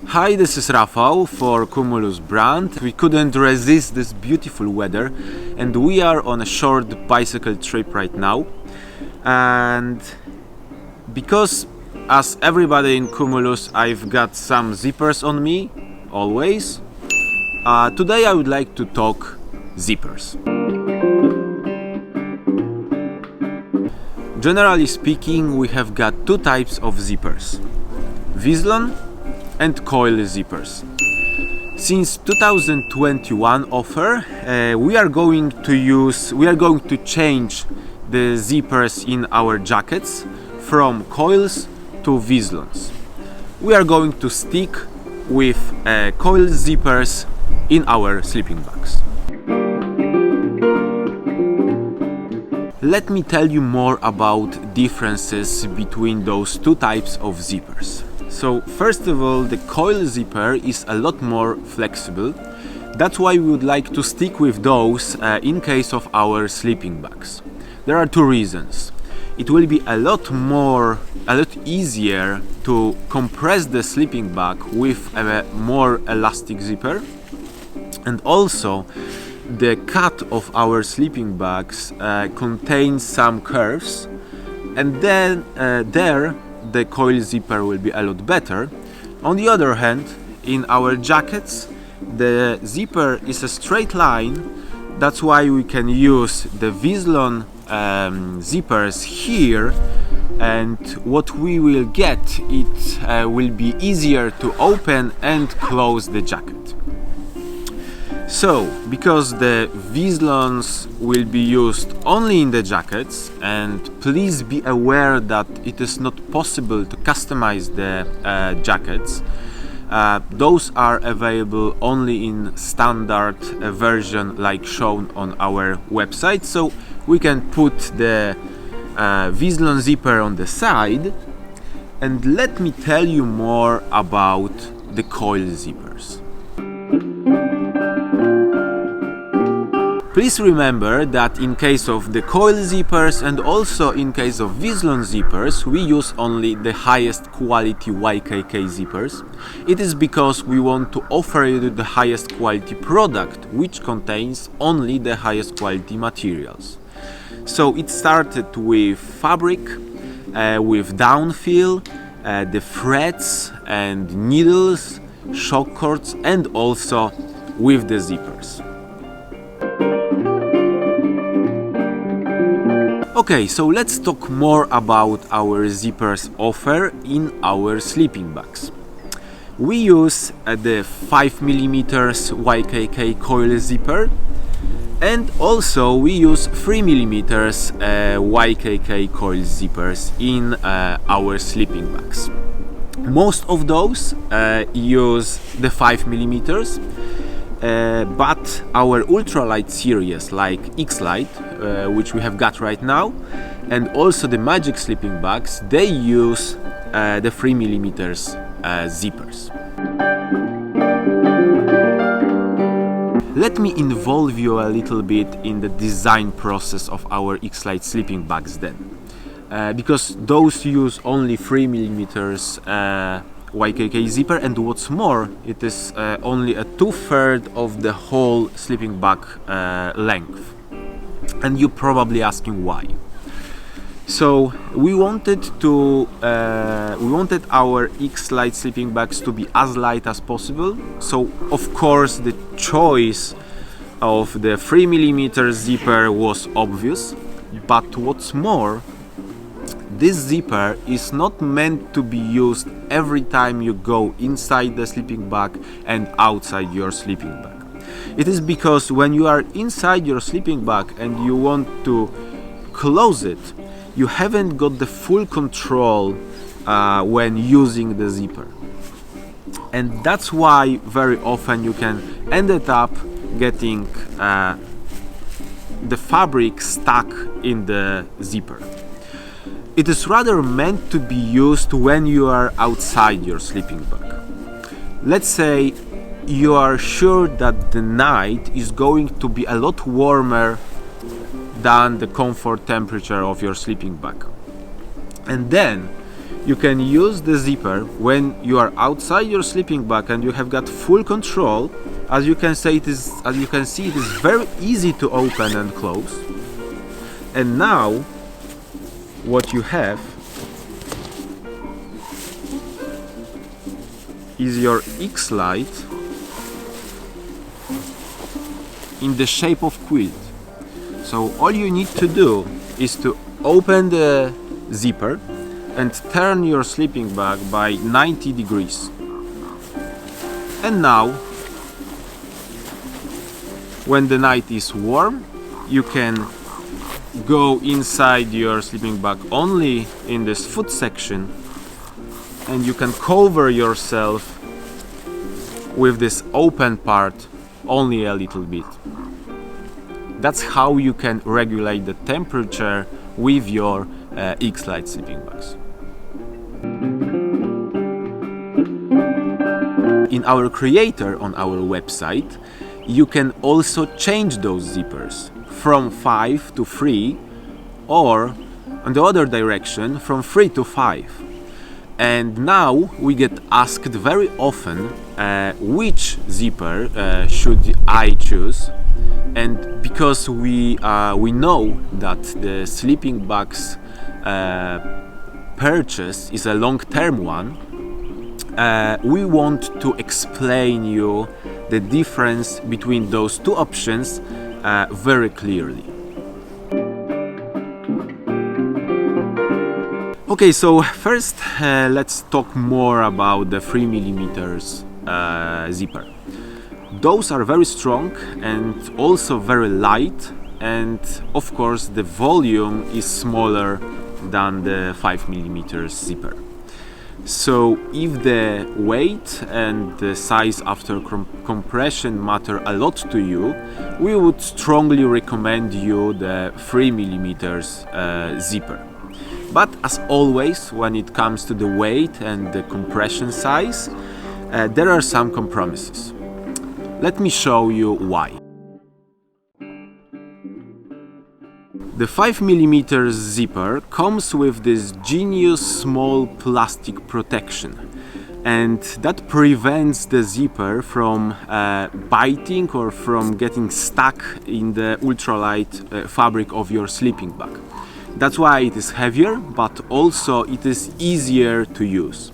Hi, this is Rafał for CUMULUS brand. We couldn't resist this beautiful weather and we are on a short bicycle trip right now. And because as everybody in CUMULUS, I've got some zippers on me, always. Today I would like to talk zippers. Generally speaking, we have got two types of zippers: Vislon and Coil zippers. Since 2021 offer, we are going to change the zippers in our jackets from Coils to Vislons. We are going to stick with Coil zippers in our sleeping bags. Let me tell you more about differences between those two types of zippers. So first of all, the Coil zipper is a lot more flexible. That's why we would like to stick with those in case of our sleeping bags. There are two reasons. It will be a lot easier to compress the sleeping bag with a more elastic zipper, and also the cut of our sleeping bags contains some curves, and then the Coil zipper will be a lot better. On the other hand, in our jackets, the zipper is a straight line. That's why we can use the Vislon zippers here, and what we will get, it will be easier to open and close the jacket. So, because the Vislons will be used only in the jackets, and please be aware that it is not possible to customize the jackets. Those are available only in standard version like shown on our website. So we can put the Vislon zipper on the side, and let me tell you more about the Coil zippers. Please remember that in case of the Coil zippers and also in case of Vislon zippers, we use only the highest quality YKK zippers. It is because we want to offer you the highest quality product, which contains only the highest quality materials. So it started with fabric, with downfill, the threads and needles, shock cords, and also with the zippers. Okay, so let's talk more about our zippers offer in our sleeping bags. We use the 5mm YKK Coil zipper, and also we use 3mm YKK Coil zippers in our sleeping bags. Most of those use the 5mm, but our ultralight series like X-Lite, which we have got right now, and also the Magic sleeping bags, they use the 3mm zippers. Let me involve you a little bit in the design process of our X-Lite sleeping bags then, because those use only 3mm YKK zipper, and what's more, it is only a 2/3 of the whole sleeping bag length. And you're probably asking why. So we wanted our X-Lite sleeping bags to be as light as possible. So of course the choice of the 3mm zipper was obvious, but what's more, this zipper is not meant to be used every time you go inside the sleeping bag and outside your sleeping bag. It is because when you are inside your sleeping bag and you want to close it, you haven't got the full control when using the zipper. And that's why very often you can end up getting the fabric stuck in the zipper. It is rather meant to be used when you are outside your sleeping bag. Let's say you are sure that the night is going to be a lot warmer than the comfort temperature of your sleeping bag. And then You can use the zipper when you are outside your sleeping bag and you have got full control. As you can see, it is very easy to open and close. And now what you have is your X-Lite in the shape of quilt. So all you need to do is to open the zipper and turn your sleeping bag by 90 degrees. And now, when the night is warm, you can go inside your sleeping bag only in this foot section, and you can cover yourself with this open part only a little bit. That's how you can regulate the temperature with your X-Lite sleeping bags. In our creator on our website, you can also change those zippers from 5 to 3, or on the other direction from 3 to 5. And now we get asked very often which zipper should I choose. And because we know that the sleeping bags purchase is a long-term one, we want to explain you the difference between those two options very clearly. Okay, so first let's talk more about the 3mm zipper. Those are very strong and also very light, and of course the volume is smaller than the 5mm zipper. So if the weight and the size after compression matter a lot to you, we would strongly recommend you the 3mm zipper. But as always, when it comes to the weight and the compression size, there are some compromises. Let me show you why. The 5mm zipper comes with this genius small plastic protection, and that prevents the zipper from biting or from getting stuck in the ultralight fabric of your sleeping bag. That's why it is heavier, but also it is easier to use.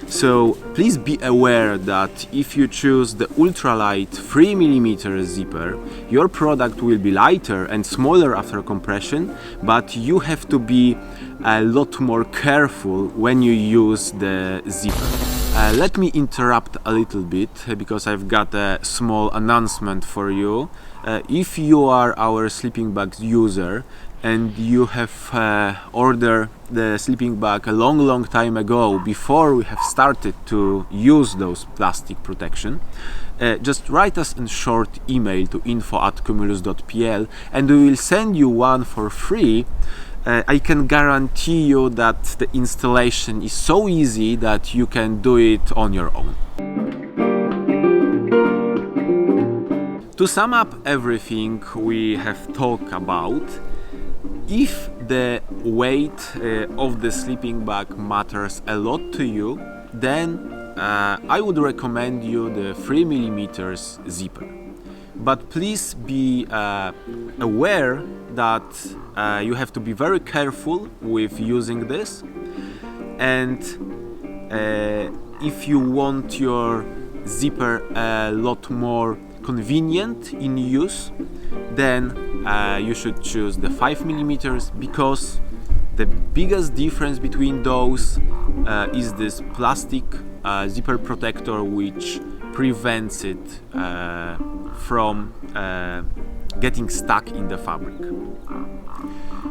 So please be aware that if you choose the ultralight 3mm zipper, your product will be lighter and smaller after compression, but you have to be a lot more careful when you use the zipper. Let me interrupt a little bit because I've got a small announcement for you. If you are our sleeping bag user and you have ordered the sleeping bag a long time ago, before we have started to use those plastic protection, just write us a short email to info@cumulus.pl and we will send you one for free. I can guarantee you that the installation is so easy that you can do it on your own. To sum up everything we have talked about, if the weight of the sleeping bag matters a lot to you, then I would recommend you the 3mm zipper. But please be aware that you have to be very careful with using this, and if you want your zipper a lot more convenient in use, then you should choose the 5mm, because the biggest difference between those is this plastic zipper protector, which prevents it from getting stuck in the fabric.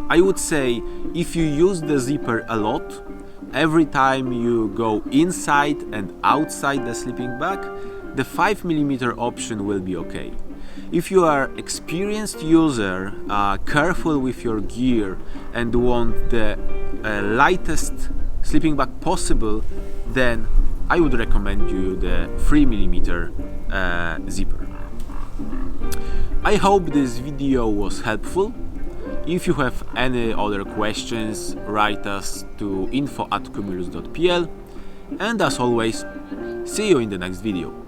I would say if you use the zipper a lot, every time you go inside and outside the sleeping bag, the 5mm option will be okay. If you are experienced user, careful with your gear and want the lightest sleeping bag possible, then I would recommend you the 3mm zipper. I hope this video was helpful. If you have any other questions, write us to info@cumulus.pl, and as always, see you in the next video.